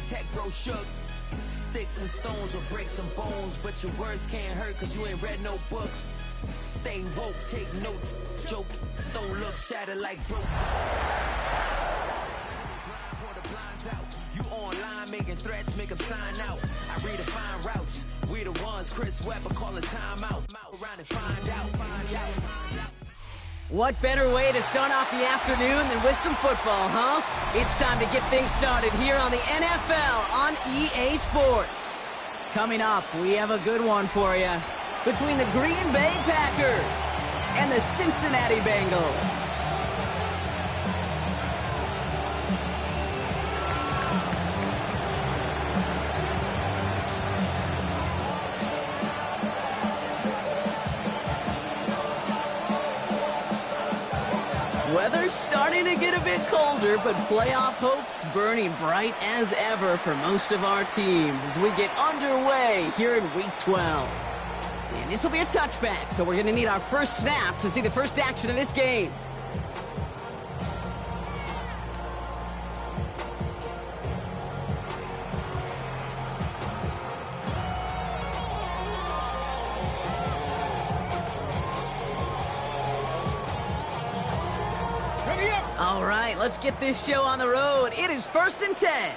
tech bro shook. Sticks and stones will break some bones, but your words can't hurt cause you ain't read no books. Stay woke, take notes, joke, don't look shattered like broke. You online making threats, make them sign out. I redefine routes, we the ones Chris Webber calling time out. Around and find out. What better way to start off the afternoon than with some football, huh? It's time to get things started here on the NFL on EA Sports. Coming up, we have a good one for you. Between the Green Bay Packers and the Cincinnati Bengals. Weather's starting to get a bit colder, but playoff hopes burning bright as ever for most of our teams as we get underway here in Week 12. And this will be a touchback, so we're going to need our first snap to see the first action of this game. All right, let's get this show on the road. It is 1st and 10.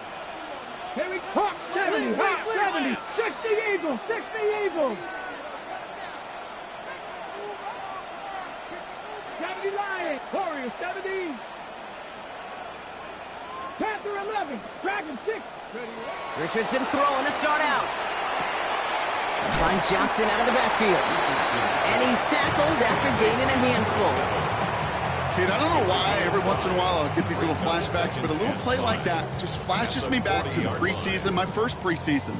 Here we go. 70, 70, 60 Eagles, 60 Eagles. 70 Lions, Warriors, 70. Panther 11, Dragon 6. Richardson throwing to start out. Find Johnson out of the backfield. And he's tackled after gaining a handful. Kid, I don't know why every once in a while I'll get these little flashbacks, but a little play like that just flashes me back to the preseason, my first preseason,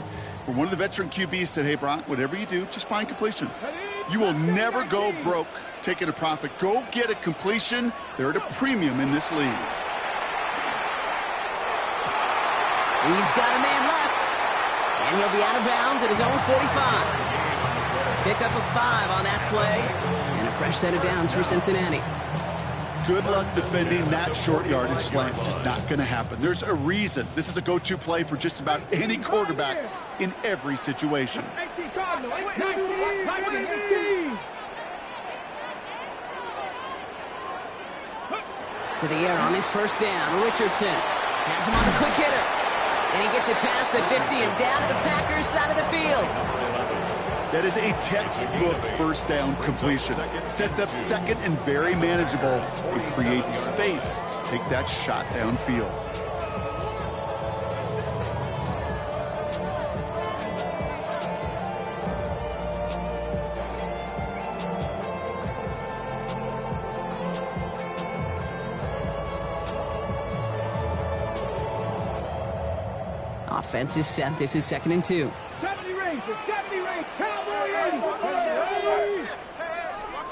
where one of the veteran QBs said, hey, Brock, whatever you do, just find completions. You will never go broke taking a profit. Go get a completion. They're at a premium in this league. He's got a man left, and he'll be out of bounds at his own 45. Pick up a 5 on that play, and a fresh set of downs for Cincinnati. Good luck defending that short yardage slant. Just not going to happen. There's a reason. This is a go-to play for just about any quarterback in every situation. To the air on his first down. Richardson has him on the quick hitter. And he gets it past the 50 and down to the Packers side of the field. That is a textbook first down completion. Sets up second and very manageable. It creates space to take that shot downfield. Offense is set. This is 2nd and 2. 70 Rangers, 70 Rangers, Cowboys,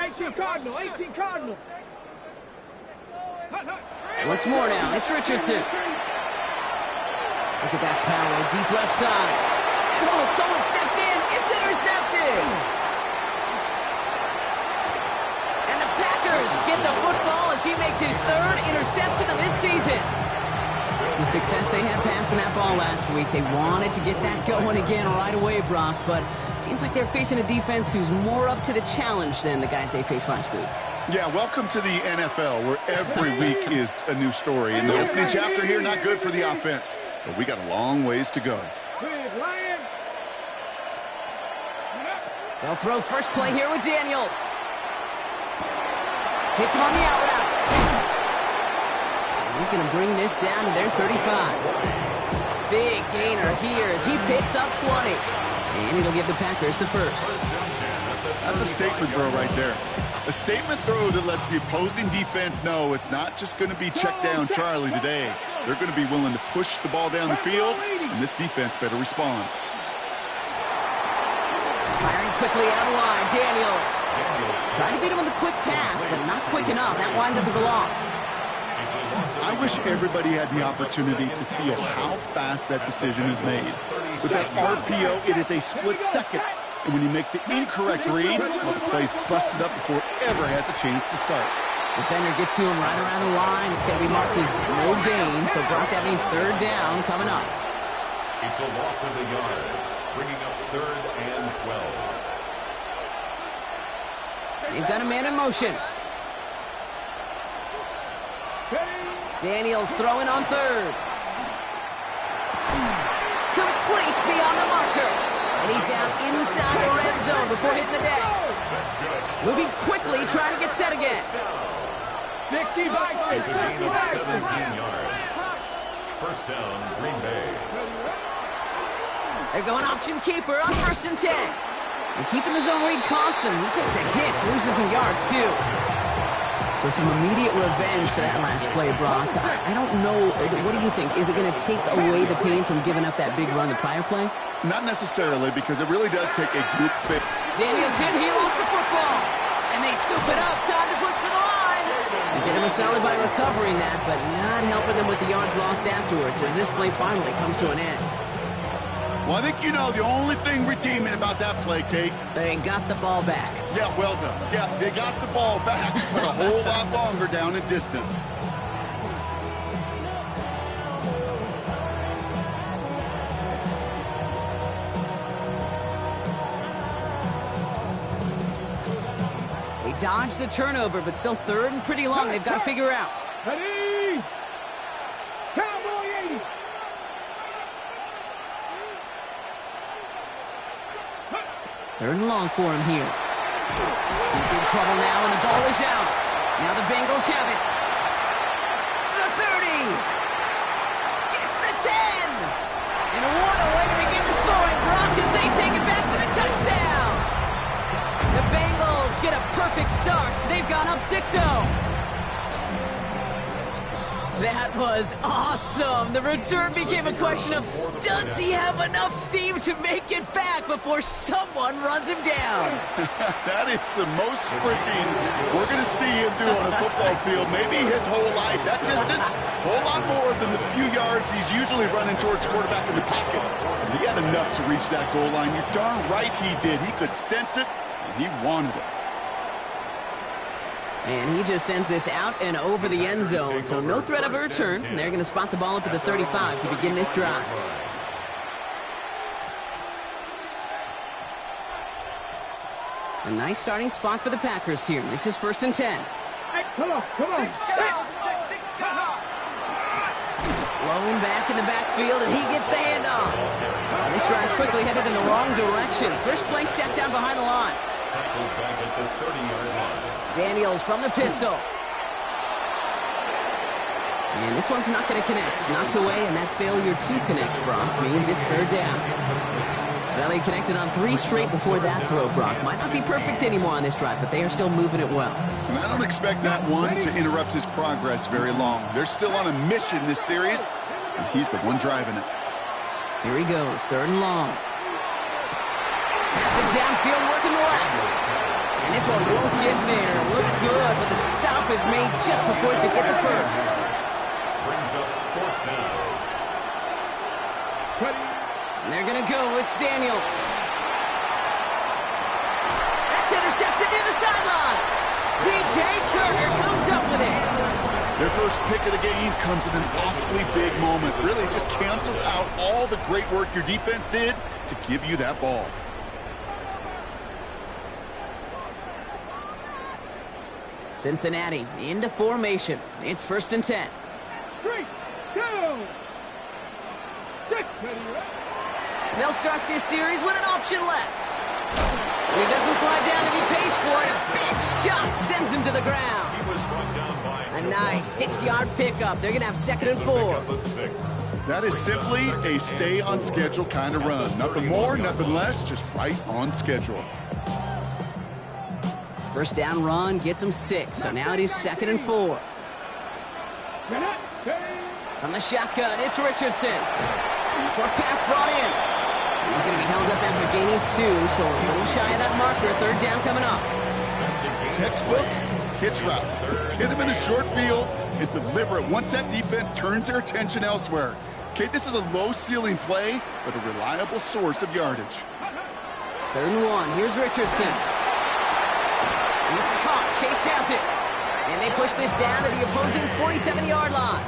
18 Cardinal, 18 Cardinal. Once more now, it's Richardson. Look at that power, deep left side. And oh, someone stepped in, it's intercepted. And the Packers get the football as he makes his 3rd interception of this season. The success they had passing that ball last week, they wanted to get that going again right away, Brock, but seems like they're facing a defense who's more up to the challenge than the guys they faced last week. Yeah, welcome to the NFL, where every week is a new story. And the opening chapter here, not good for the offense, but we got a long ways to go. They'll throw first play here with Daniels. Hits him on the out route. He's going to bring this down to their 35. Big gainer here as he picks up 20. And it'll give the Packers the first. That's a statement throw right there. A statement throw that lets the opposing defense know it's not just going to be check down Charlie today. They're going to be willing to push the ball down the field, and this defense better respond. Firing quickly out of line, Daniels. Trying to beat him with a quick pass, but not quick enough. That winds up as a loss. I wish everybody had the opportunity to feel how fast that decision is made. With that RPO, it is a split second. And when you make the incorrect read, well, the play's busted up before it ever has a chance to start. Defender gets to him right around the line. It's going to be marked as no gain. So, Brock, that means 3rd down coming up. It's a loss of a yard, bringing up 3rd and 12. They've got a man in motion. Daniels throwing on 3rd. Complete beyond the marker. And he's down inside the red zone before hitting the deck. Moving quickly, trying to get set again. 65. It's a gain of 17 yards. First down, Green Bay. They're going option keeper on 1st and 10. And keeping the zone read costs him. He takes a hit, loses some yards too. So some immediate revenge for that last play, Brock. I don't know. What do you think? Is it going to take away the pain from giving up that big run the prior play? Not necessarily, because it really does take a group fit. Daniels hit. He lost the football. And they scoop it up. Time to push for the line. He did him a solid by recovering that, but not helping them with the yards lost afterwards as this play finally comes to an end. Well, I think you know the only thing redeeming about that play, Kate. They got the ball back. Yeah, well done. Yeah, they got the ball back, but a whole lot longer down in distance. They dodged the turnover, but still 3rd and pretty long. They've got to figure out. Ready? Cowboy 80. 3rd and long for him here. He's in trouble now, and the ball is out. Now the Bengals have it. The 30. Gets the 10. And what a way to begin the scoring, Brock, as they take it back for the touchdown. The Bengals get a perfect start. They've gone up 6-0. That was awesome. The return became a question of, does he have enough steam to make it back before someone runs him down? That is the most sprinting we're going to see him do on a football field. Maybe his whole life. That distance, a whole lot more than the few yards he's usually running towards quarterback in the pocket. He had enough to reach that goal line. You're darn right he did. He could sense it, and he wanted it. And he just sends this out and over the end zone, so no threat of a return. They're going to spot the ball up at the 35 to begin this drive. A nice starting spot for the Packers here. This is 1st and 10. Hey, come on. Blown back in the backfield, and he gets the handoff. And this drive's quickly headed in the wrong direction. First play set down behind the line. Tackled back at the 30-yard line. Daniels from the pistol. And this one's not going to connect. Knocked away, and that failure to connect, Brock, means it's 3rd down. Well, he connected on 3 straight before that throw, Brock. Might not be perfect anymore on this drive, but they are still moving it well. And I don't expect that one to interrupt his progress very long. They're still on a mission this series, and he's the one driving it. Here he goes, 3rd and long. That's it downfield, working the left. And this one won't get there. Looks good, but the stop is made just before it could get the first. Brings up 4th down. And they're going to go. It's Daniels. That's intercepted near the sideline. T.J. Turner comes up with it. Their first pick of the game comes at an awfully big moment. Really just cancels out all the great work your defense did to give you that ball. Cincinnati into formation. It's 1st and 10. 3, 2, 6. They'll start this series with an option left. He doesn't slide down and he pays for it. A big shot sends him to the ground. He was brought down by A nice 6-yard pickup. They're going to have 2nd and 4. That is simply a stay on schedule kind of run. Nothing more, nothing less, just right on schedule. First down run gets him 6, so now it is 2nd and 4. From the shotgun, it's Richardson. Short pass brought in. He's going to be held up after gaining 2, so a little shy of that marker. 3rd down coming up. Textbook hitch route. Just hit him in the short field and deliver it once that defense turns their attention elsewhere. Okay, this is a low-ceiling play, but a reliable source of yardage. 3rd and 1. Here's Richardson. It's caught. Chase has it. And they push this down to the opposing 47-yard line.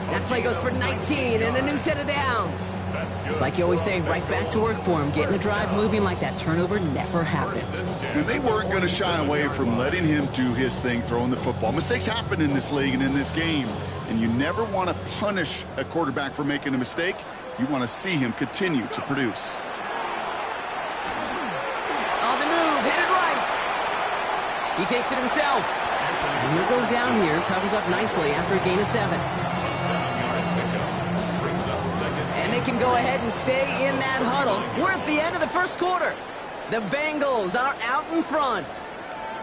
That play goes for 19 and a new set of downs. It's like you always say, right back to work for him. Getting the drive moving like that turnover never happened. And they weren't going to shy away from letting him do his thing, throwing the football. Mistakes happen in this league and in this game. And you never want to punish a quarterback for making a mistake. You want to see him continue to produce. On the move, headed right. He takes it himself. And he'll go down here, covers up nicely after a gain of 7. And they can go ahead and stay in that huddle. We're at the end of the first quarter. The Bengals are out in front.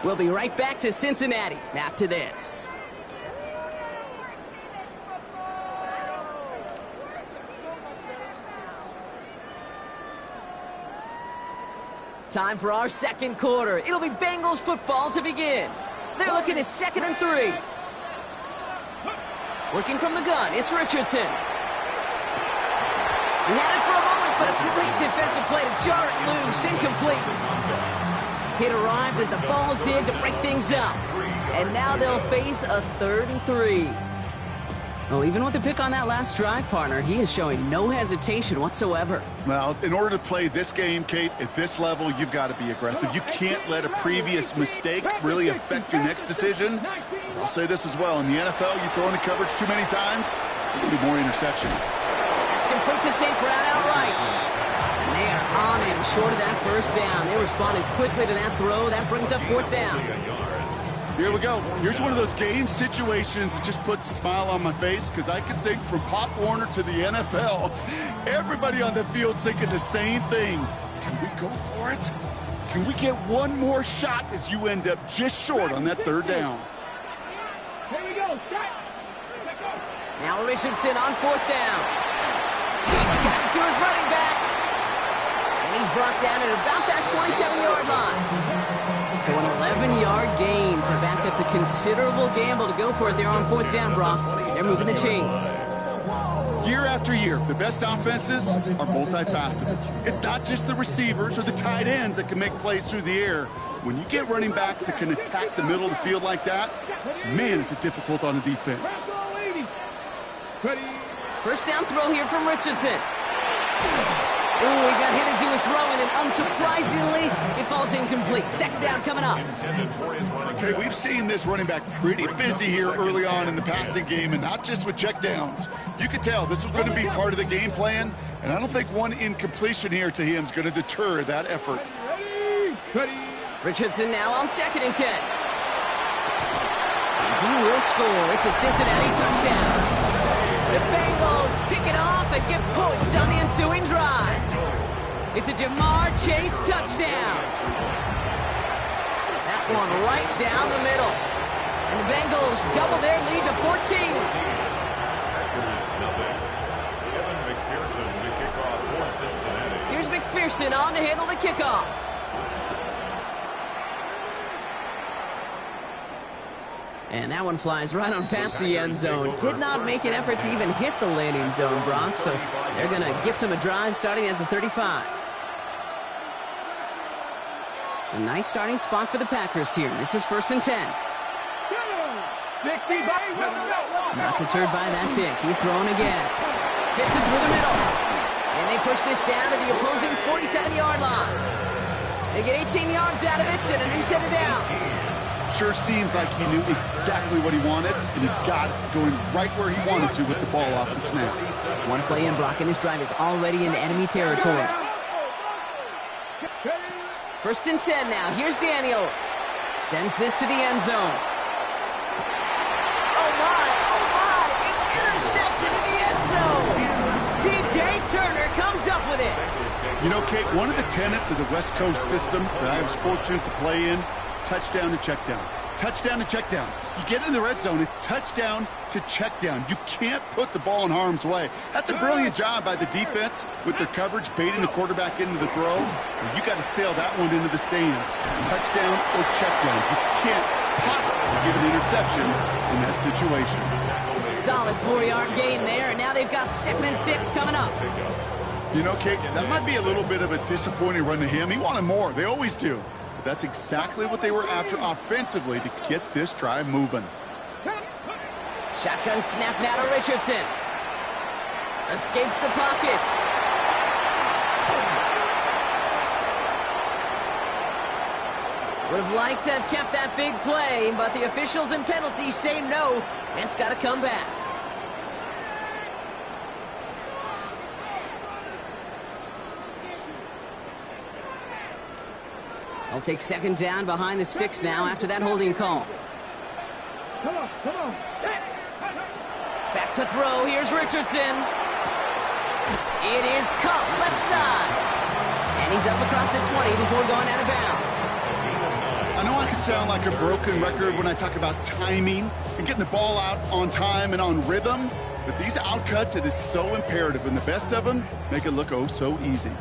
We'll be right back to Cincinnati after this. Time for our second quarter. It'll be Bengals football to begin. They're looking at 2nd and 3. Working from the gun, it's Richardson. He had it for a moment, but a complete defensive play to jar it loose, incomplete. It arrived as the ball did to break things up. And now they'll face a 3rd and 3. Well, even with the pick on that last drive, partner, he is showing no hesitation whatsoever. Well, in order to play this game, Kate, at this level, you've got to be aggressive. You can't let a previous mistake really affect your next decision. I'll say this as well. In the NFL, you throw into coverage too many times, there'll be more interceptions. It's complete to St. Brown outright. And they are on him short of that first down. They responded quickly to that throw. That brings up 4th down. Here we go. Here's one of those game situations that just puts a smile on my face because I can think from Pop Warner to the NFL, everybody on the field thinking the same thing. Can we go for it? Can we get one more shot as you end up just short on that 3rd down? Here we go. Now Richardson on 4th down. He's got it to his running back. And he's brought down at about that 27-yard line. So an 11-yard gain to back up the considerable gamble to go for it there on 4th down, Brock. They're moving the chains. Year after year, the best offenses are multifaceted. It's not just the receivers or the tight ends that can make plays through the air. When you get running backs that can attack the middle of the field like that, man, is it difficult on the defense. First down throw here from Richardson. Ooh, he got hit as he was throwing, and unsurprisingly, it falls incomplete. 2nd down coming up. Okay, we've seen this running back pretty busy here early on in the passing game, and not just with checkdowns. You could tell this was going to be part of the game plan, and I don't think one incompletion here to him is going to deter that effort. Richardson now on 2nd and 10. He will score. It's a Cincinnati touchdown. The Bengals pick it off and get points on the ensuing drive. It's a Jamar Chase touchdown. That one right down the middle. And the Bengals double their lead to 14. Here's McPherson on to handle the kickoff. And that one flies right on past the end zone. Did not make an effort to even hit the landing zone, Brock. So they're going to gift him a drive starting at the 35. A nice starting spot for the Packers here. This is 1st and 10. Not deterred by that pick. He's throwing again. Fits it through the middle. And they push this down to the opposing 47-yard line. They get 18 yards out of it and a new set of downs. Sure seems like he knew exactly what he wanted, and he got it going right where he wanted to with the ball off the snap. One play in, Brock, and this drive is already in enemy territory. 1st and 10 now. Here's Daniels. Sends this to the end zone. Oh, my. It's intercepted in the end zone. T.J. Turner comes up with it. You know, Kate, one of the tenets of the West Coast system that I was fortunate to play in, touchdown to check down. Touchdown to check down. You get in the red zone, it's touchdown to check down. You can't put the ball in harm's way. That's a brilliant job by the defense with their coverage, baiting the quarterback into the throw. You got to sail that one into the stands. Touchdown or check down. You can't possibly give an interception in that situation. Solid 4-yard gain there, and now they've got 2nd and 6 coming up. You know, Kate, that might be a little bit of a disappointing run to him. He wanted more. They always do. That's exactly what they were after offensively to get this drive moving. Shotgun snap now to Richardson. Escapes the pocket. Would have liked to have kept that big play, but the officials and penalties say no. It's got to come back. They'll take second down behind the sticks now after that holding call. Come on, come on. Back to throw. Here's Richardson. It is Cup, left side. And he's up across the 20 before going out of bounds. I know I could sound like a broken record when I talk about timing and getting the ball out on time and on rhythm, but these outcuts, it is so imperative, and the best of them make it look oh so easy.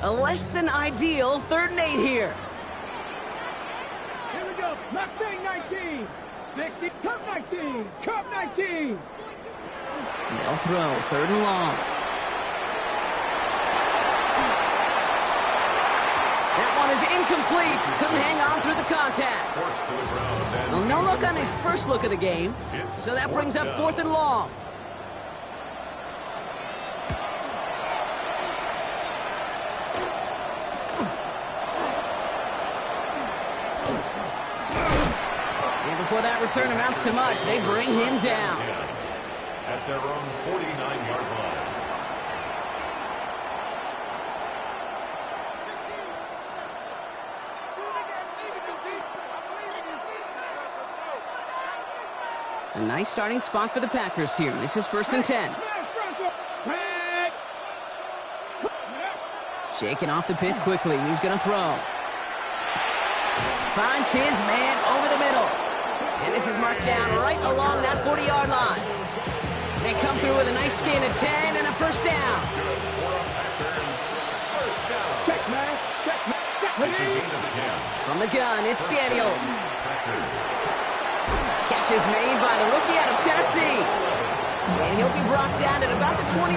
A less than ideal 3rd and 8 here. Here we go. Mustang 19. 60. Cup 19. Cup 19. They'll throw 3rd and long. That one is incomplete. Couldn't hang on through the contact. Well, no look on his first look of the game. So that brings up 4th and long. Before that return amounts to much, they bring him down. At their own 49-yard line. A nice starting spot for the Packers here. This is 1st and 10. Shaking off the pit quickly. He's going to throw. Finds his man over the middle. And this is marked down right along that 40-yard line. They come through with a nice gain of 10 and a first down. From the gun, it's Daniels. Catch is made by the rookie out of Tennessee. And he'll be brought down at about the 29.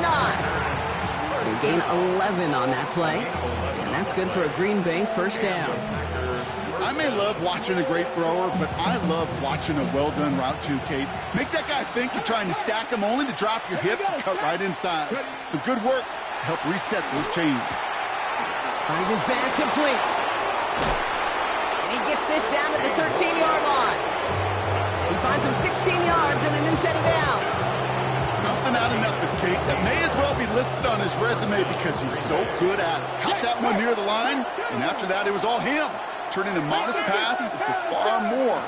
They gain 11 on that play. And that's good for a Green Bay first down. I may love watching a great thrower, but I love watching a well-done route too, Kate. Make that guy think you're trying to stack him only to drop your hips and cut right inside. Some good work to help reset those chains. Finds his back complete. And he gets this down to the 13-yard line. He finds him 16 yards and a new set of downs. Something out of nothing, Kate, that may as well be listed on his resume because he's so good at it. Caught that one near the line, and after that, it was all him. Turning a modest pass into far more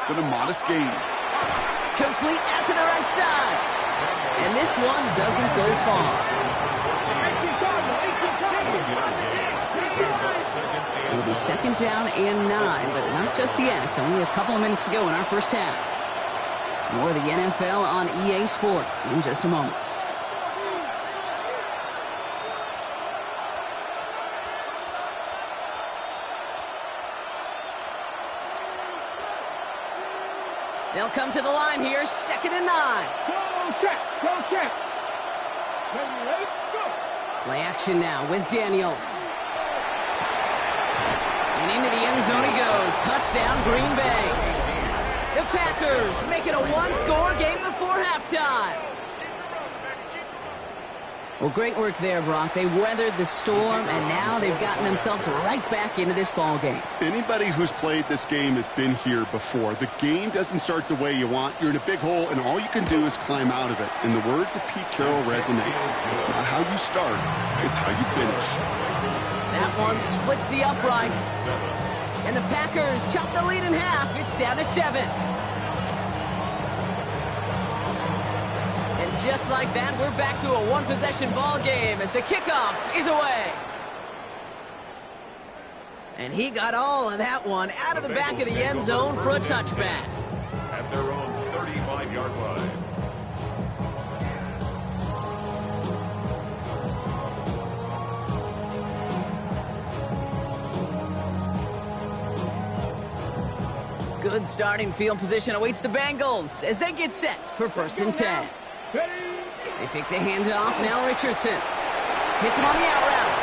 than a modest gain. Complete out to the right side. And this one doesn't go far. It'll be 2nd down and 9, but not just yet. It's only a couple of minutes to go in our first half. More of the NFL on EA Sports in just a moment. They'll come to the line here, 2nd and 9. Go check, go check. Ready, go. Play action now with Daniels. And into the end zone he goes. Touchdown, Green Bay. The Packers make it a one-score game before halftime. Well, great work there, Brock. They weathered the storm, and now they've gotten themselves right back into this ball game. Anybody who's played this game has been here before. The game doesn't start the way you want. You're in a big hole, and all you can do is climb out of it. And the words of Pete Carroll resonate. It's not how you start, it's how you finish. That one splits the uprights. And the Packers chop the lead in half. It's down to 7. And just like that, we're back to a one-possession ball game as the kickoff is away. And he got all of that one out of the back of the end zone for a touchback. At their own 35-yard line. Good starting field position awaits the Bengals as they get set for 1st and 10. They fake the handoff. Now Richardson hits him on the out route.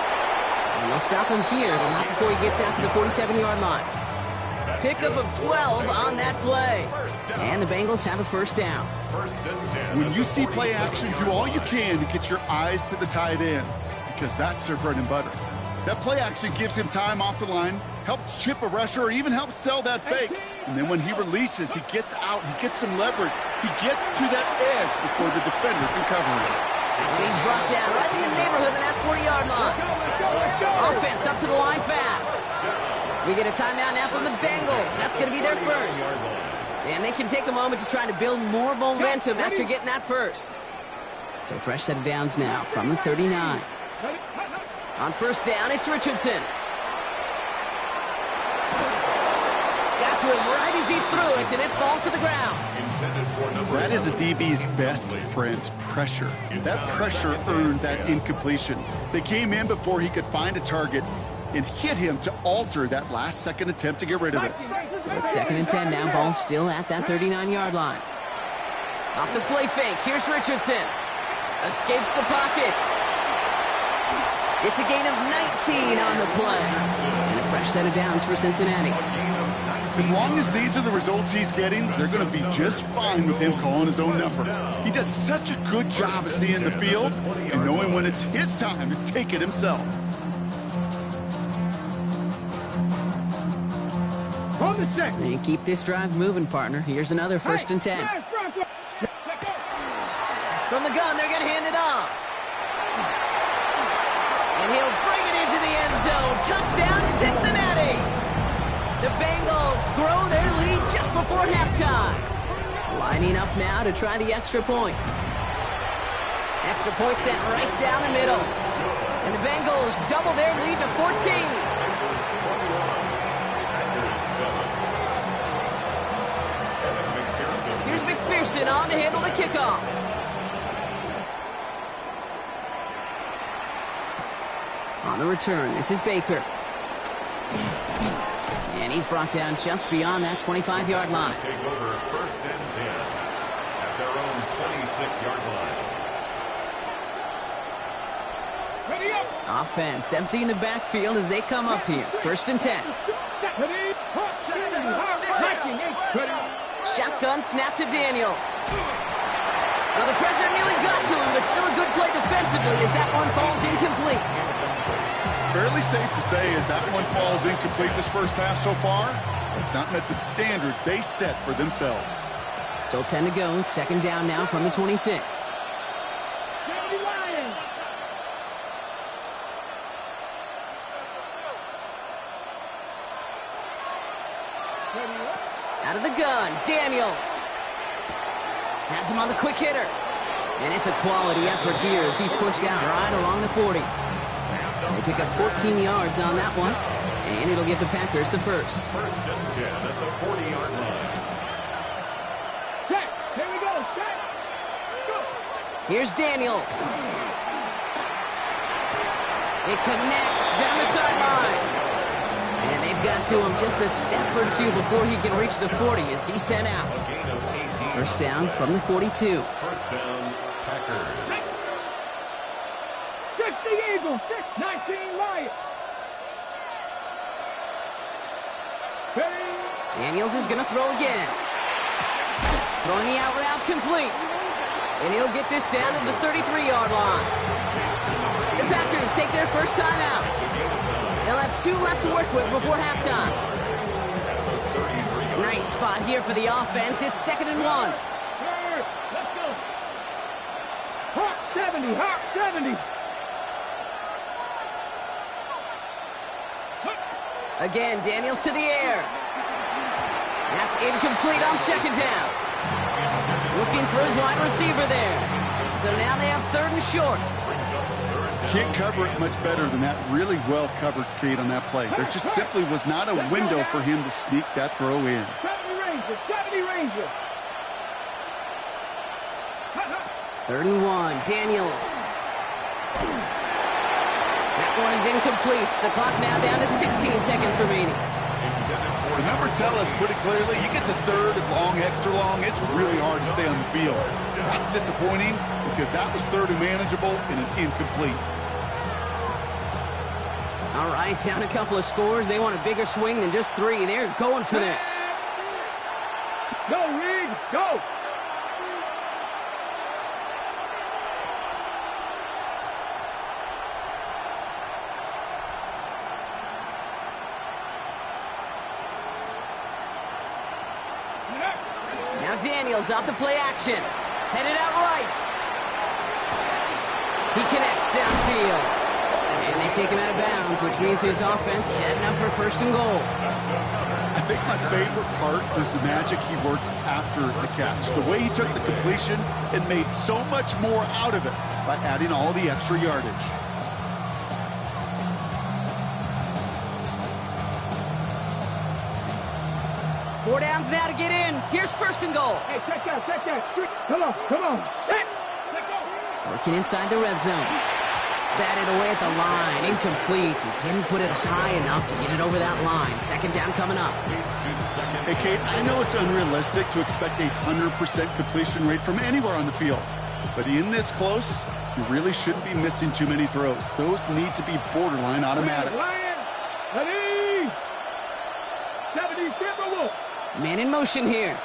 And they'll stop him here, but not before he gets out to the 47-yard line. Pickup of 12 on that play. And the Bengals have a first down. When you see play action, do all you can to get your eyes to the tight end, because that's their bread and butter. That play action gives him time off the line, helps chip a rusher, or even helps sell that fake. And then when he releases, he gets out, he gets some leverage. He gets to that edge before the defenders can cover him. And he's brought down right in the neighborhood of that 40-yard line. Offense up to the line fast. We get a timeout now from the Bengals. That's going to be their first. And they can take a moment to try to build more momentum after getting that first. So fresh set of downs now from the 39. On first down, it's Richardson. Got to him right as he threw it, and it falls to the ground. That is a DB's best friend, pressure. That pressure earned that incompletion. They came in before he could find a target and hit him to alter that last-second attempt to get rid of it. So it's 2nd and 10 now. Ball still at that 39-yard line. Off the play fake. Here's Richardson. Escapes the pocket. It's a gain of 19 on the play. And a fresh set of downs for Cincinnati. As long as these are the results he's getting, they're going to be just fine with him calling his own number. He does such a good job of seeing the field and knowing when it's his time to take it himself. And keep this drive moving, partner. Here's another 1st and 10. From the gun, they're going to hand it off. And he'll bring it into the end zone. Touchdown, Cincinnati! The Bengals grow their lead just before halftime. Lining up now to try the extra point. Extra point sent right down the middle. And the Bengals double their lead to 14. Here's McPherson on to handle the kickoff. On the return, this is Baker. And he's brought down just beyond that 25-yard line. Take over 1st and 10 at their own 26-yard line. Offense emptying the backfield as they come up here. 1st and 10. Shotgun snap to Daniels. Well, the pressure nearly got to him, but still a good play defensively as that one falls incomplete. Fairly safe to say as that one falls incomplete this first half so far, it's not met the standard they set for themselves. Still 10 to go. 2nd down now from the 26. Out of the gun, Daniels. Has him on the quick hitter. And it's a quality effort here as he's pushed out right along the 40. They pick up 14 yards on that one, and it'll give the Packers the first. 1st and 10 at the 40-yard line. Check. Here we go. Check. Go. Here's Daniels. It connects down the sideline. And they've got to him just a step or two before he can reach the 40 as he's sent out. First down from the 42. 1st down, Packers. 60 Eagles, 19 Lions. Daniels is going to throw again. Throwing the out route complete. And he'll get this down to the 33-yard line. The Packers take their first time out. They'll have 2 left to work with before halftime. Nice spot here for the offense. It's 2nd and 1. Let's go. Hawk 70, Hawk 70. Again, Daniels to the air. That's incomplete on 2nd down. Looking for his wide receiver there. So now they have 3rd and short. Can't cover it much better than that really well-covered Cade on that play. There just simply was not a window for him to sneak that throw in. 70 Rangers. 3rd and 1, Daniels. That one is incomplete. The clock now down to 16 seconds remaining. The numbers tell us pretty clearly, you get to 3rd and long, extra long, it's really hard to stay on the field. That's disappointing because that was 3rd and manageable and an incomplete. All right, down a couple of scores. They want a bigger swing than just 3. They're going for this. Go, Reed, go! Now Daniels off the play action. Headed out right. He connects downfield. And they take him out of bounds, which means his offense setting up for 1st and goal. I think my favorite part was the magic he worked after the catch. The way he took the completion and made so much more out of it by adding all the extra yardage. Four downs now to get in. Here's 1st and goal. Hey, check that, check that. Come on, come on. Set. Let go. Working inside the red zone. Batted away at the line. Incomplete. He didn't put it high enough to get it over that line. 2nd down coming up. Hey, Kate, I know it's unrealistic to expect a 100% completion rate from anywhere on the field. But in this close, you really shouldn't be missing too many throws. Those need to be borderline automatic. Lion, ready. 70 Timberwolves. Man in motion here.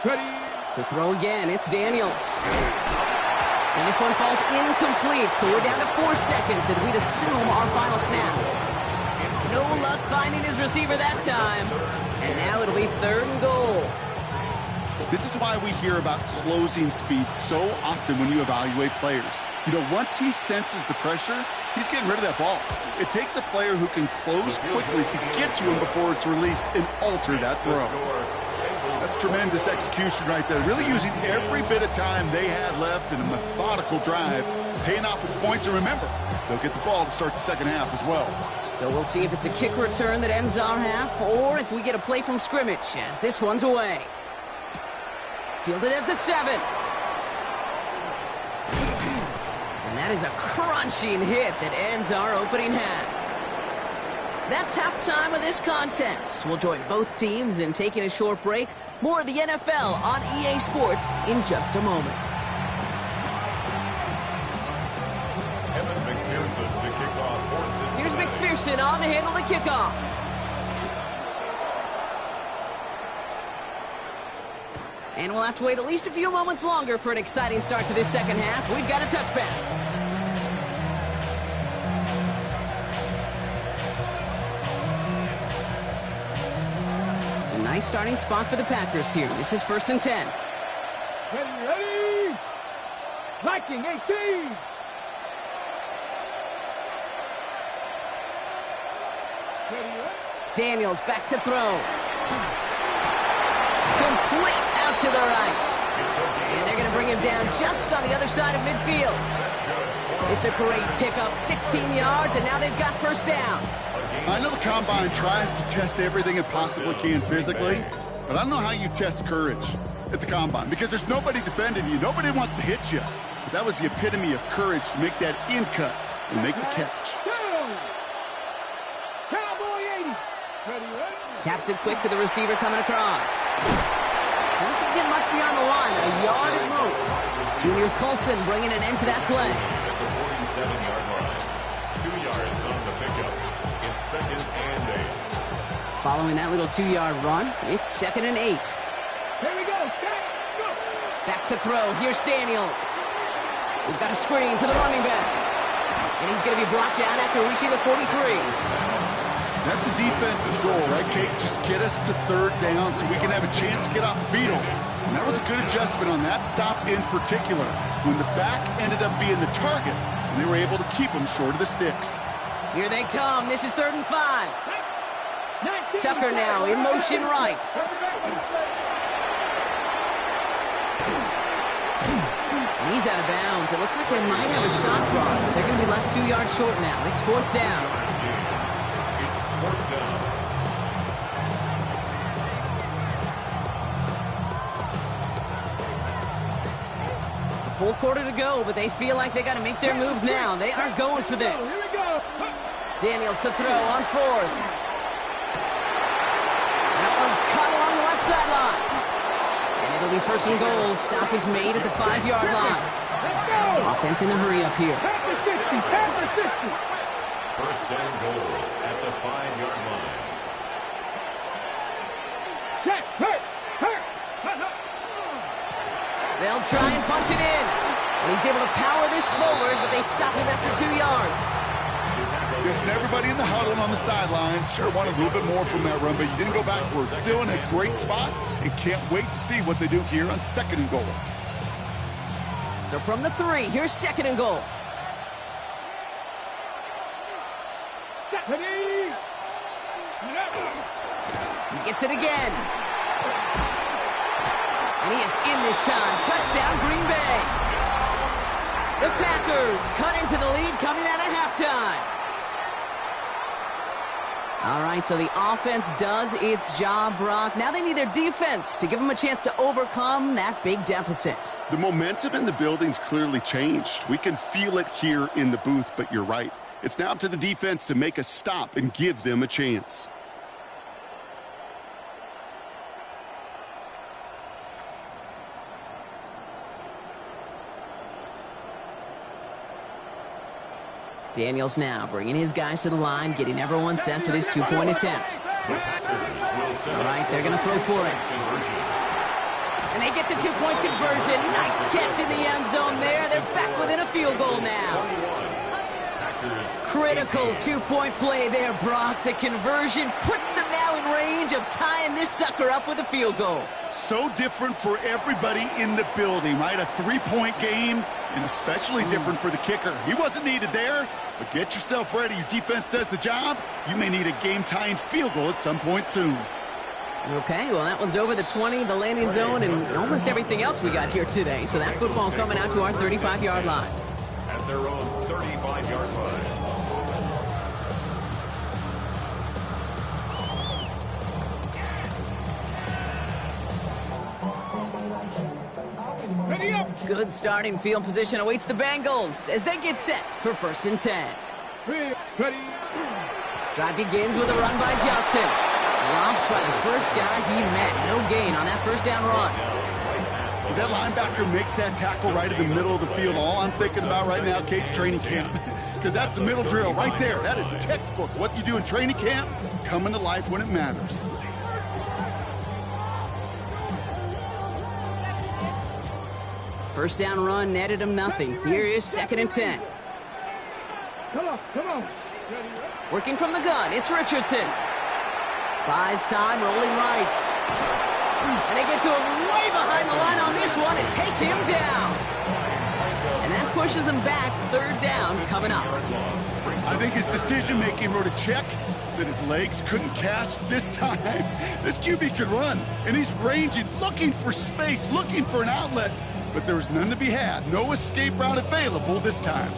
Ready. To throw again, it's Daniels. And this one falls incomplete, so we're down to 4 seconds, and we'd assume our final snap. No luck finding his receiver that time. And now it'll be 3rd and goal. This is why we hear about closing speed so often when you evaluate players. You know, once he senses the pressure, he's getting rid of that ball. It takes a player who can close quickly to get to him before it's released and alter that throw. That's tremendous execution right there. Really using every bit of time they had left in a methodical drive, paying off with points. And remember, they'll get the ball to start the 2nd half as well. So we'll see if it's a kick return that ends our half, or if we get a play from scrimmage, as this one's away. Fielded at the 7. And that is a crunching hit that ends our opening half. That's halftime of this contest. We'll join both teams in taking a short break. More of the NFL on EA Sports in just a moment. Here's McPherson on to handle the kickoff. And we'll have to wait at least a few moments longer for an exciting start to this 2nd half. We've got a touchback. Nice starting spot for the Packers here. This is 1st and 10. Ready. Viking 18. Daniels back to throw. Complete out to the right. And they're going to bring him down just on the other side of midfield. It's a great pickup, 16 yards, and now they've got 1st down. I know the Combine tries to test everything it possibly can physically, but I don't know how you test courage at the Combine, because there's nobody defending you. Nobody wants to hit you. But that was the epitome of courage to make that in cut and make the catch. Cowboy 80. Ready. Taps it quick to the receiver coming across. Doesn't get much beyond the line, a yard at most. Junior Colson bringing an end to that play. At the 47-yard line. 2 yards on the pickup. It's 2nd and 8. Following that little 2-yard run, it's 2nd and 8. Here we go. Go. Back to throw. Here's Daniels. We've got a screen to the running back. And he's going to be brought down after reaching the 43. That's a defense's goal, right, Kate? Just get us to 3rd down so we can have a chance to get off the field. And that was a good adjustment on that stop in particular, when the back ended up being the target, and they were able to keep him short of the sticks. Here they come. This is 3rd and 5. Tucker now in motion right. And he's out of bounds. It looked like they might have a shot block, but they're going to be left 2 yards short now. It's 4th down. It's 4th down. A full quarter to go, but they feel like they got to make their move now. They are going for this. Here we go. Daniels to throw on 4th. That one's caught along the left sideline. And it'll be 1st and goal. Stop is made at the 5-yard line. Let's go. Offense in a hurry up here. Tap the 60. Tap the 60. First and goal at the 5-yard line. Check. Hurt. Hurt. They'll try and punch it in. And he's able to power this forward, but they stop him after 2 yards. Listen, everybody in the huddle on the sidelines sure wanted a little bit more from that run, but you didn't go backwards. Still in a great spot, and can't wait to see what they do here on 2nd and goal. So from the 3, here's 2nd and goal. Ready. He gets it again. And he is in this time. Touchdown, Green Bay. The Packers cut into the lead coming out of halftime. All right, so the offense does its job, Brock. Now they need their defense to give them a chance to overcome that big deficit. The momentum in the building's clearly changed. We can feel it here in the booth, but you're right. It's now up to the defense to make a stop and give them a chance. Daniels now bringing his guys to the line, getting everyone set for this 2-point attempt. All right, they're going to throw for it. And they get the 2-point conversion. Nice catch in the end zone there. They're back within a field goal now. Critical 2-point play there, Brock. The conversion puts them now in range of tying this sucker up with a field goal. So different for everybody in the building, right? A 3-point game, and especially different for the kicker. He wasn't needed there, but get yourself ready. Your defense does the job. You may need a game-tying field goal at some point soon. Okay, well, that one's over the 20, the landing zone, and almost everything else we got here today. So that football coming out to our 35-yard line. At their own 35-yard line. Ready up. Good starting field position awaits the Bengals as they get set for 1st and 10. Ready. Drive begins with a run by Johnson. Dropped by the first guy he met. No gain on that first down run. As that linebacker makes that tackle right in the middle of the field, all I'm thinking about right now, Kate's training camp. Because that's the middle drill right there. That is textbook. What you do in training camp, coming to life when it matters. First down run netted him nothing. Here is 2nd and 10. Come on. Come on. Working from the gun, it's Richardson. Buys time, rolling right. And they get to him way behind the line on this one and take him down. And that pushes them back. 3rd down coming up. I think his decision-making wrote a check that his legs couldn't catch this time. This QB could run, and he's ranging, looking for space, looking for an outlet. But there was none to be had. No escape route available this time.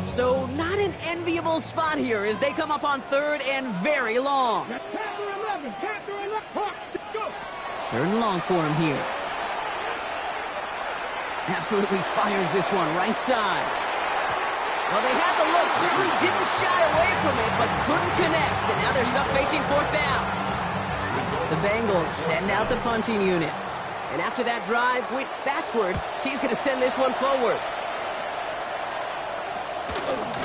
So not an enviable spot here as they come up on 3rd and very long. Panther 11. Panther 11. Hawks, go. 3rd and long for him here. Absolutely fires this one right side. Well, they had the look, certainly didn't shy away from it, but couldn't connect. And now they're stuck facing 4th down. The Bengals send out the punting unit. And after that drive went backwards, he's going to send this one forward.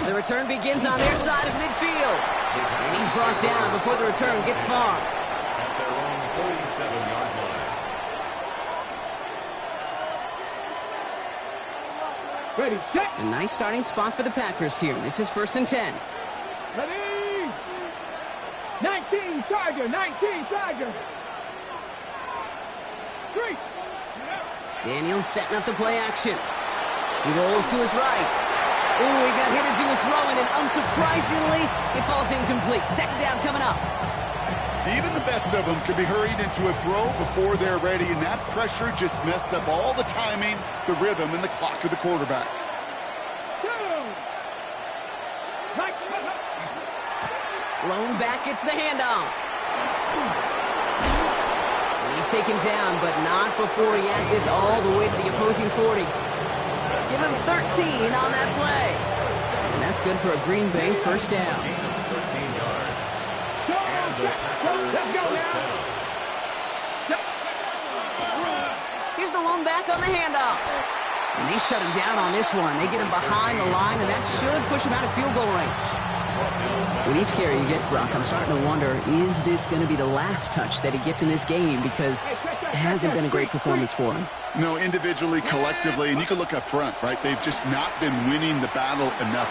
The return begins on their side of midfield. And he's brought down before the return gets far. At their own 47-yard line. Ready, set. A nice starting spot for the Packers here. This is 1st and 10. Ready. 19 Charger. 19 Charger. 3. Daniels setting up the play action. He rolls to his right. Ooh, he got hit as he was throwing, and unsurprisingly, it falls incomplete. 2nd down coming up. Even the best of them can be hurried into a throw before they're ready, and that pressure just messed up all the timing, the rhythm, and the clock of the quarterback. Lone back gets the handoff. And he's taken down, but not before he has this all the way to the opposing 40. Give him 13 on that play. And that's good for a Green Bay 1st down. 13 yards. And the Packers first down. Here's the lone back on the handoff. And they shut him down on this one. They get him behind the line, and that should push him out of field goal range. With each carry he gets, Brock, I'm starting to wonder, is this going to be the last touch that he gets in this game? Because it hasn't been a great performance for him. No, individually, collectively, and you can look up front, right? They've just not been winning the battle enough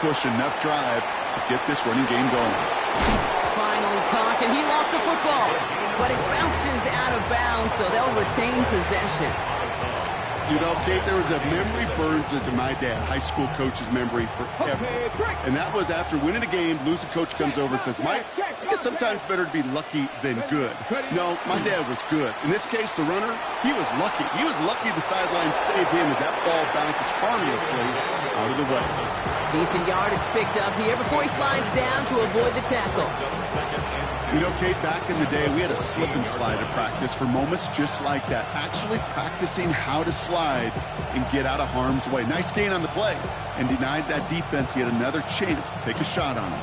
push, enough drive to get this running game going. Finally caught, and he lost the football. But it bounces out of bounds, so they'll retain possession. You know, Kate, there was a memory burns into my dad, high school coach's memory forever. And that was after winning a game, losing coach comes over and says, Mike, I guess sometimes better to be lucky than good. No, my dad was good. In this case, the runner, he was lucky. He was lucky the sideline saved him as that ball bounces harmlessly out of the way. Decent yardage picked up here before he slides down to avoid the tackle. You know, Kate, back in the day, we had a slip and slide at practice for moments just like that. Actually practicing how to slide and get out of harm's way. Nice gain on the play, and denied that defense yet another chance to take a shot on him.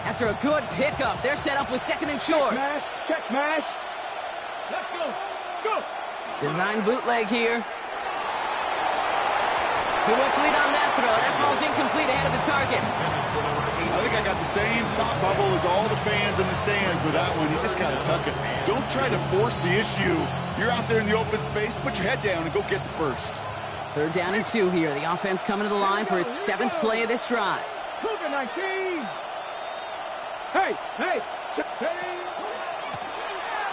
After a good pickup, they're set up with second and short. Check smash. Let's go. Go. Design bootleg here. Too much lead on that throw. That ball's incomplete ahead of his target. I think I got the same thought bubble as all the fans in the stands with that one. You just got to tuck it. Don't try to force the issue. You're out there in the open space. Put your head down and go get the first. 3rd down and 2 here. The offense coming to the line for its 7th play of this drive. Cougar 19. Hey.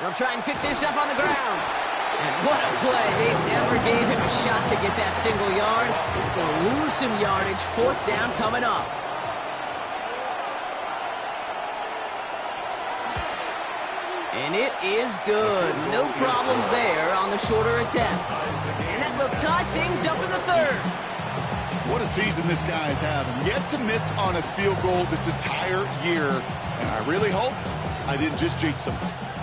They'll try and pick this up on the ground. And what a play. They never gave him a shot to get that single yard. He's going to lose some yardage. 4th down coming up. And it is good. No problems there on the shorter attempt. And that will tie things up in the 3rd. What a season this guy's having. Yet to miss on a field goal this entire year. And I really hope I didn't just jinx him.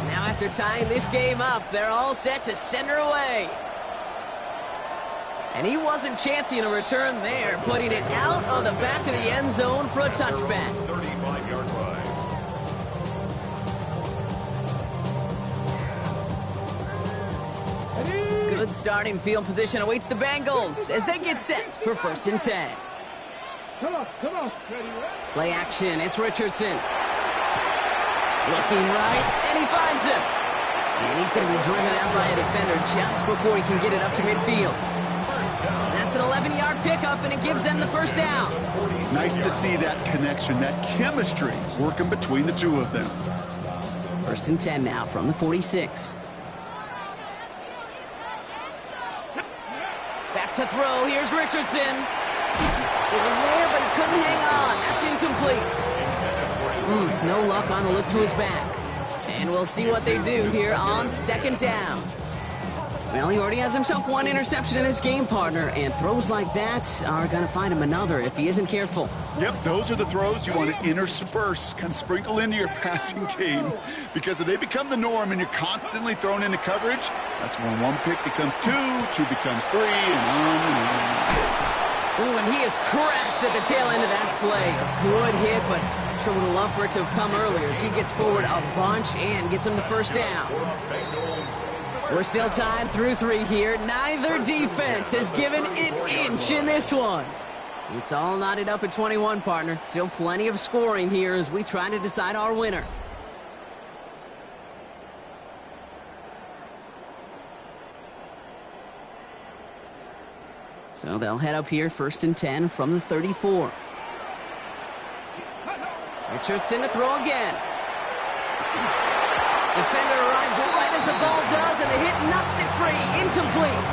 Now after tying this game up, they're all set to send her away. And he wasn't chancing a return there, putting it out of the back of the end zone for a touchback. 35-yard line. Good starting field position awaits the Bengals as they get set for 1st and 10. Come on. Play action, it's Richardson. Looking right, and he finds him. And he's going to be driven out by a defender just before he can get it up to midfield. That's an 11-yard pickup, and it gives them the 1st down. Nice to see that connection, that chemistry working between the two of them. 1st and 10 now from the 46. Back to throw. Here's Richardson. It was there, but he couldn't hang on. That's incomplete. No luck on the look to his back. And we'll see what they do here on 2nd down. Well, he already has himself 1 interception in this game, partner, and throws like that are going to find him another if he isn't careful. Yep, those are the throws you want to intersperse, kind of sprinkle into your passing game. Because if they become the norm and you're constantly thrown into coverage, that's when 1 pick becomes 2, 2 becomes 3, and on and on. Ooh, and he is cracked at the tail end of that play. A good hit, but sure would have loved for it to have come earlier as he gets forward a bunch and gets him the 1st down. We're still tied through 3 here. Neither defense has given an inch in this one. It's all knotted up at 21, partner. Still plenty of scoring here as we try to decide our winner. So they'll head up here, 1st and 10 from the 34. Richardson to throw again. Defender arrives right as the ball does, and the hit knocks it free. Incomplete.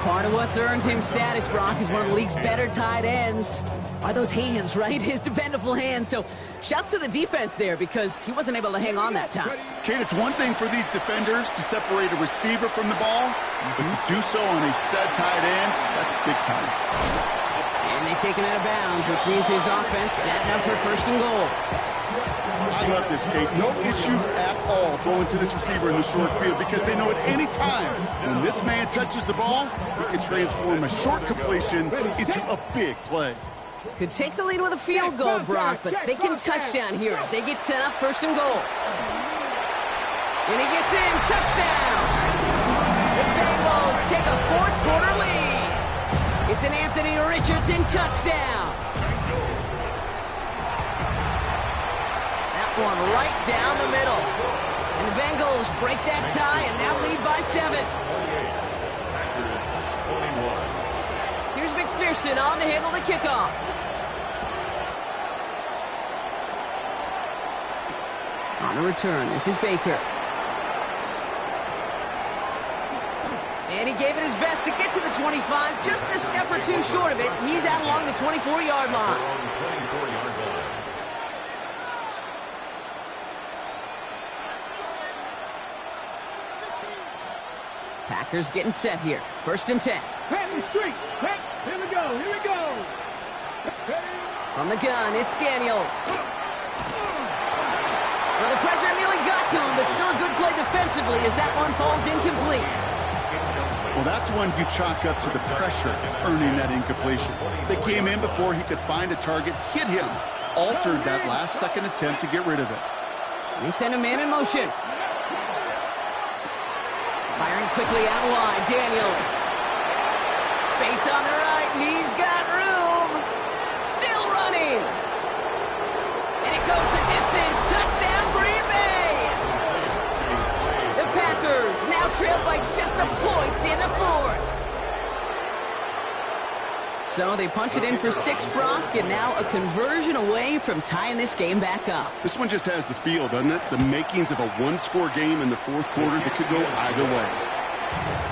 Part of what's earned him status, Brock, is one of the league's better tight ends. Are those hands, right? His dependable hands. So shouts to the defense there because he wasn't able to hang on that time. Kate, it's one thing for these defenders to separate a receiver from the ball, but to do so on a stud tight end, that's big time. And they take him out of bounds, which means his offense setting up for 1st and goal. I love this, Kate. No issues at all going to this receiver in the short field because they know at any time when this man touches the ball, he can transform a short completion into a big play. Could take the lead with a field goal, Brock, but thinking touchdown here as they get set up 1st and goal. And he gets in. Touchdown. The Bengals take a fourth-quarter lead. It's an Anthony Richardson touchdown. That one right down the middle. And the Bengals break that tie and now lead by 7. Here's McPherson on to handle the kickoff. On the return, this is Baker. And he gave it his best to get to the 25, just a step or two short of it. He's out along the 24-yard line. Packers getting set here. 1st and 10. Patent streak. Here we go. Here we go. From the gun, it's Daniels. Well, the pressure nearly got to him, but still a good play defensively as that one falls incomplete. Well, that's one you chalk up to the pressure earning that incompletion. They came in before he could find a target, hit him, altered that last-second attempt to get rid of it. They send a man in motion. Firing quickly out wide, Daniels. Space on the right, he's got room. Still running. And it goes the distance. Touchdown, Green Bay. The Packers now trail by just a point in the 4th. So they punch it in for 6, Brock, and now a conversion away from tying this game back up. This one just has the feel, doesn't it? The makings of a one-score game in the 4th quarter that could go either way.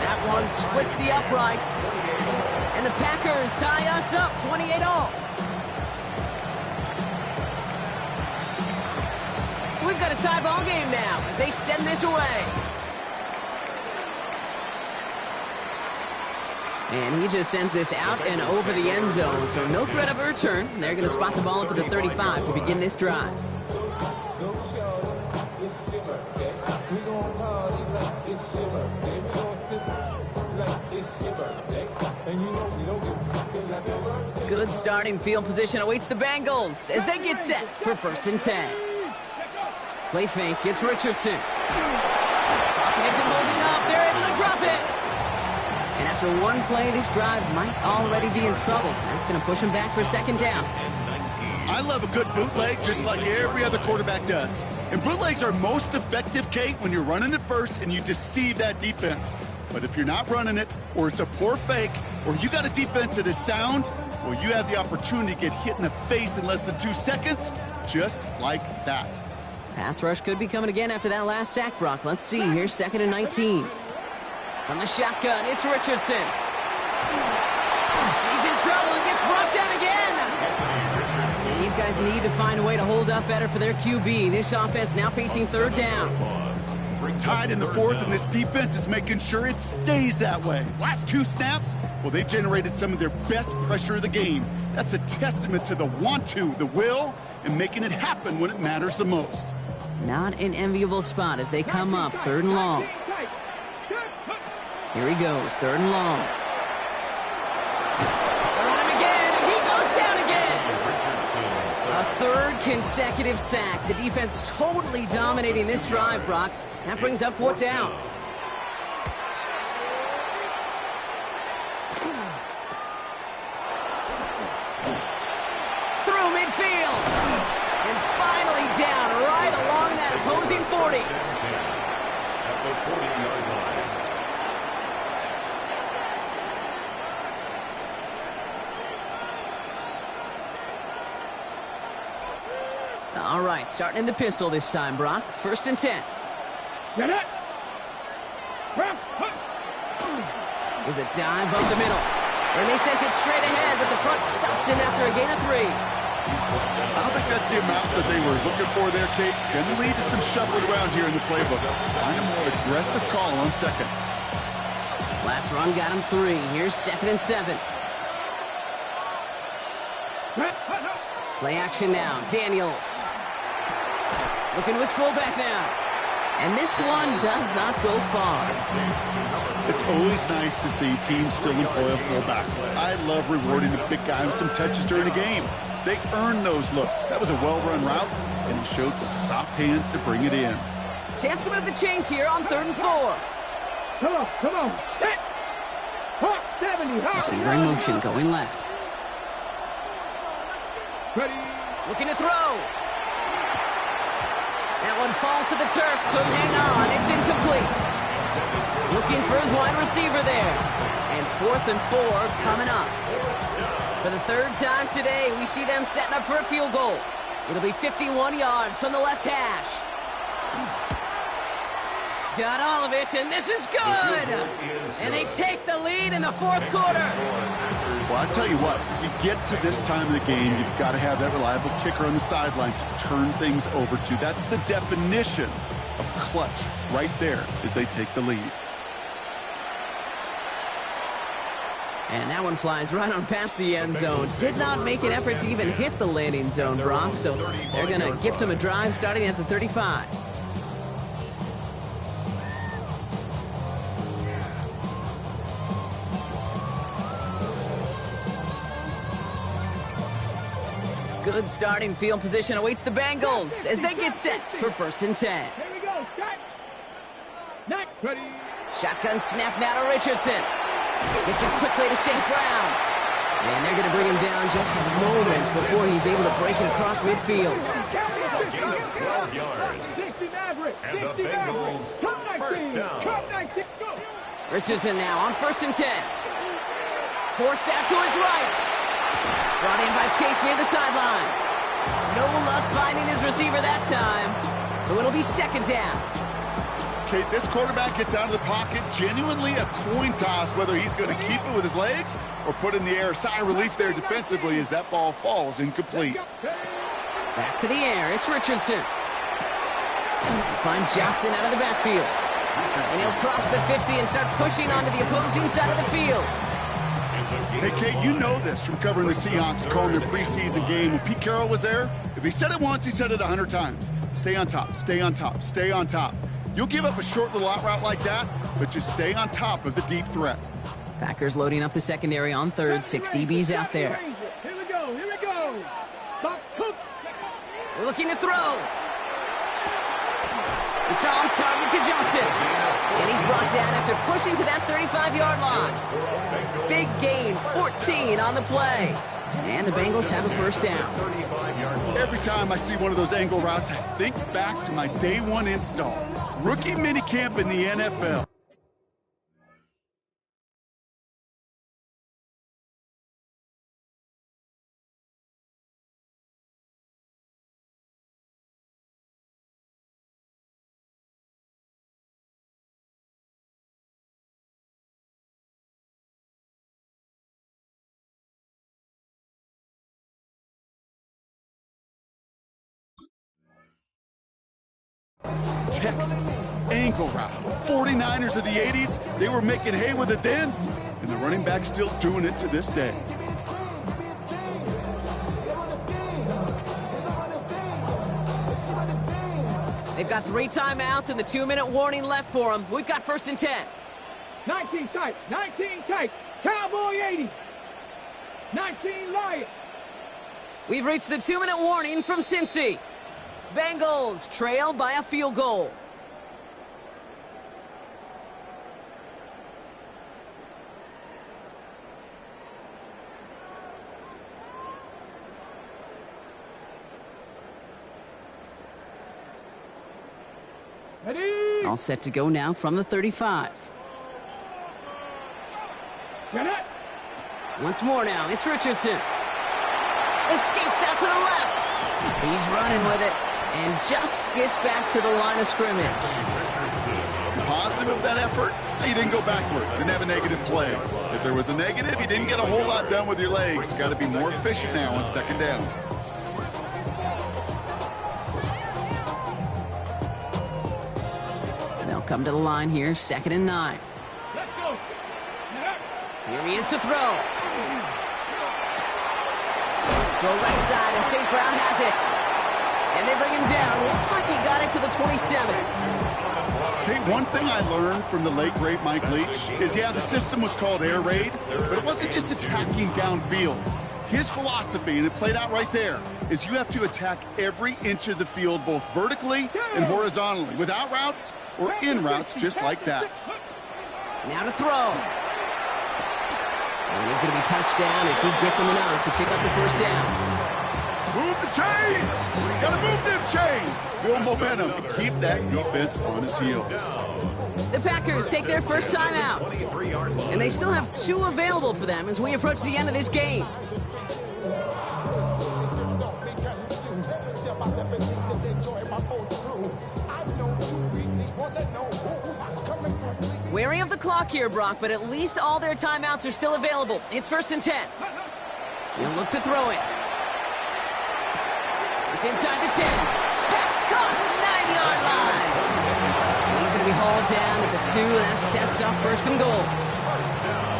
That one splits the uprights. And the Packers tie us up 28-all. So we've got a tie ball game now as they send this away. And he just sends this out and over the end zone. So no threat of a return. They're going to spot the ball up at the 35 to begin this drive. Good starting field position awaits the Bengals as they get set for 1st and 10. Play fake, it's Richardson. Pocket isn't holding up, they're able to drop it. And after one play, this drive might already be in trouble. That's going to push him back for 2nd down. I love a good bootleg just like every other quarterback does. And bootlegs are most effective, Kate, when you're running it first and you deceive that defense. But if you're not running it, or it's a poor fake, or you got a defense that is sound, well, you have the opportunity to get hit in the face in less than 2 seconds, just like that. Pass rush could be coming again after that last sack, Brock. Let's see. Here's 2nd and 19. From the shotgun, it's Richardson. He's in trouble and gets brought down again. And these guys need to find a way to hold up better for their QB. This offense now facing 3rd down. Tied in the 4th, and this defense is making sure it stays that way. Last 2 snaps, well, they've generated some of their best pressure of the game. That's a testament to the want-to, the will, and making it happen when it matters the most. Not an enviable spot as they come up 3rd and long. Here he goes, 3rd and long. They're on him again, and he goes down again. A 3rd consecutive sack. The defense totally dominating this drive, Brock. That brings up 4th down. Through midfield. And finally down right along that opposing 40. At the 40-yard line. All right, starting in the pistol this time, Brock. 1st and 10. Get it. There's a dive up the middle. And they sent it straight ahead, but the front stops him after a gain of 3. I don't think that's the amount that they were looking for there, Kate. Going to lead to some shuffling around here in the playbook. Find a more aggressive call on 2nd. Last run got him 3. Here's 2nd and 7. Play action now. Daniels. Looking to his fullback now. And this one does not go far. It's always nice to see teams still employ a fullback. I love rewarding the big guy with some touches during a game. They earn those looks. That was a well-run route, and he showed some soft hands to bring it in. Chance to move the chains here on 3rd and 4. Come on, set. Hawk 70, Hawk. Receiver in motion, going left. Ready. Looking to throw. That one falls to the turf. Couldn't hang on. It's incomplete. Looking for his wide receiver there. And 4th and 4 coming up. For the 3rd time today, we see them setting up for a field goal. It'll be 51 yards from the left hash. Got all of it, and this is good! And they take the lead in the 4th quarter. Well, I'll tell you what, you get to this time of the game, you've got to have that reliable kicker on the sideline to turn things over to. That's the definition of clutch right there as they take the lead. And that one flies right on past the end zone. Did not make an effort to even hit the landing zone, Brock, so they're going to gift him a drive starting at the 35. Good starting field position awaits the Bengals as they get set for 1st and 10. Here we go, set. Next, ready. Shotgun snap now to Richardson. Gets it quickly to St. Brown. And they're going to bring him down just a moment before he's able to break it across midfield. 12 yards. 60 Maverick. And the 60 Bengals first down. Come 19, go. Richardson now on 1st and 10. Forced out to his right. Brought in by Chase near the sideline. No luck finding his receiver that time. So it'll be 2nd down. Okay, this quarterback gets out of the pocket, genuinely a coin toss, whether he's going to keep it with his legs or put in the air. Sigh of relief there defensively as that ball falls incomplete. Back to the air, it's Richardson. Find Johnson out of the backfield. And he'll cross the 50 and start pushing onto the opposing side of the field. Hey, Kate, you know this from covering the Seahawks, calling their preseason game. When Pete Carroll was there, if he said it once, he said it 100 times. Stay on top, stay on top, stay on top. You'll give up a short little out route like that, but just stay on top of the deep threat. Packers loading up the secondary on 3rd, 6 DBs out there. Here we go, here we go. Box Cook. Looking to throw. It's on target to Johnson. And he's brought down after pushing to that 35-yard line. Big gain, 14 on the play. And the Bengals have a 1st down. Every time I see one of those angle routes, I think back to my day 1 install. Rookie minicamp in the NFL. Texas, ankle route. 49ers of the 80s, they were making hay with it then, and the running back's still doing it to this day. They've got 3 timeouts and the 2-minute warning left for them. We've got 1st and 10. 19 tight, 19 tight. Cowboy 80. 19 Lion. We've reached the 2-minute warning from Cincy. Bengals trail by a field goal. Ready? All set to go now from the 35. Get it. Once more now, it's Richardson. Escapes out to the left. He's running with it and just gets back to the line of scrimmage. Positive of that effort, he didn't go backwards, didn't have a negative play. If there was a negative, you didn't get a whole lot done with your legs. Got to be more efficient now on 2nd down. They'll come to the line here, 2nd and 9. Let's go. Here he is to throw. Go left side, and St. Brown has it. And they bring him down. Looks like he got it to the 27. Okay, one thing I learned from the late, great Mike Leach is, yeah, the system was called air raid, but it wasn't just attacking downfield. His philosophy, and it played out right there, is you have to attack every inch of the field, both vertically and horizontally, without routes or in routes, just like that. Now to throw. And he's going to be touchdown as he gets him enough to pick up the first down. Move the chains! Gotta move them chains! Build momentum and keep that defense on its heels. The Packers take their first time out. And they still have 2 available for them as we approach the end of this game. Wary of the clock here, Brock, but at least all their timeouts are still available. It's 1st and 10. He'll look to throw it. It's inside the 10. Pass caught, 9-yard line. And he's going to be hauled down at the 2. That sets up 1st and goal.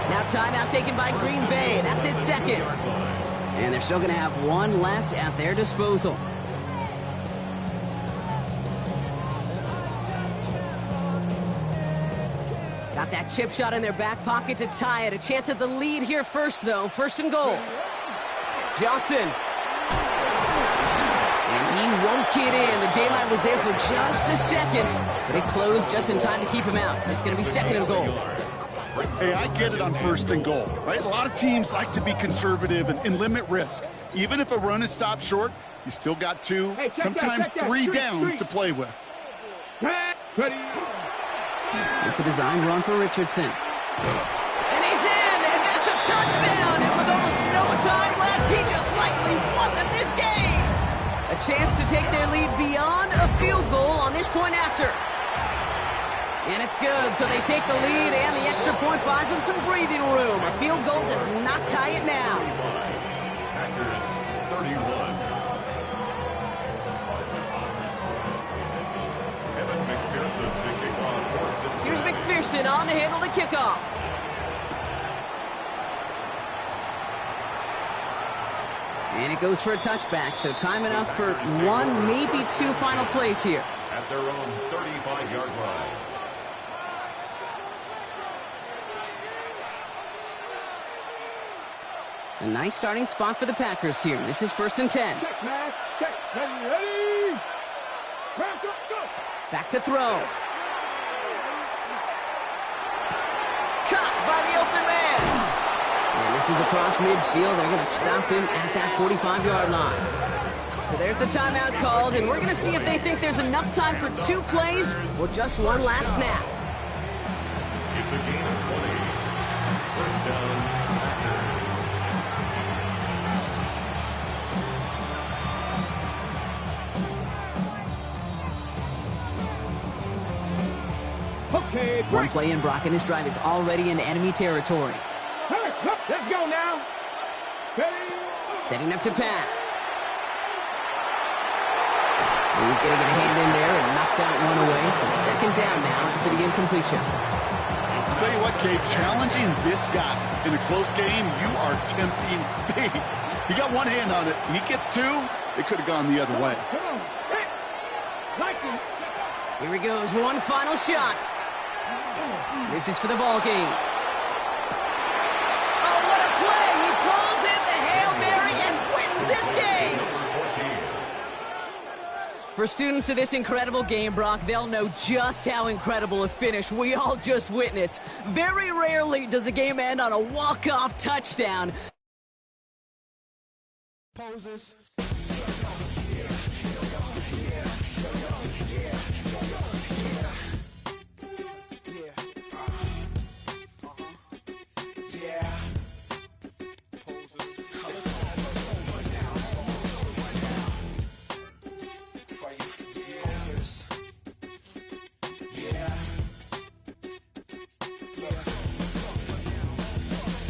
Now timeout taken by Green Bay. That's it, 2nd. And they're still going to have 1 left at their disposal. Got that chip shot in their back pocket to tie it. A chance at the lead here first, though. 1st and goal. Johnson. And he won't get in. The daylight was there for just a second, but it closed just in time to keep him out. So it's going to be 2nd and goal. Hey, I get it on 1st and goal, right? A lot of teams like to be conservative and limit risk. Even if a run is stopped short, you still got 2, sometimes 3 downs to play with. It's a design run for Richardson. And he's in, and that's a touchdown. And with almost no time left, he just likely won them this game. A chance to take their lead beyond a field goal on this point after. And it's good, so they take the lead, and the extra point buys them some breathing room. A field goal does not tie it now. Packers 31. Here's McPherson on to handle the kickoff. And it goes for a touchback, so time enough for 1, maybe 2 final plays here. At their own 35-yard line. A nice starting spot for the Packers here. This is 1st and 10. Back to throw. Caught by the open man. And this is across midfield. They're going to stop him at that 45-yard line. So there's the timeout called, and we're going to see if they think there's enough time for 2 plays or just 1 last snap. It's a gain of 20. 1st down, Packers. Okay, 1 play in, Brock, and this drive is already in enemy territory. Let's go now. Setting up to pass. He's going to get a hand in there and knock that one away. So 2nd down now after the incompletion. I'll tell you what, Kate, challenging this guy in a close game, you are tempting fate. He got 1 hand on it. He gets 2. It could have gone the other way. Here he goes, 1 final shot. This is for the ball game. Oh, what a play! He pulls in the Hail Mary and wins this game! For students of this incredible game, Brock, they'll know just how incredible a finish we all just witnessed. Very rarely does a game end on a walk-off touchdown. Poses.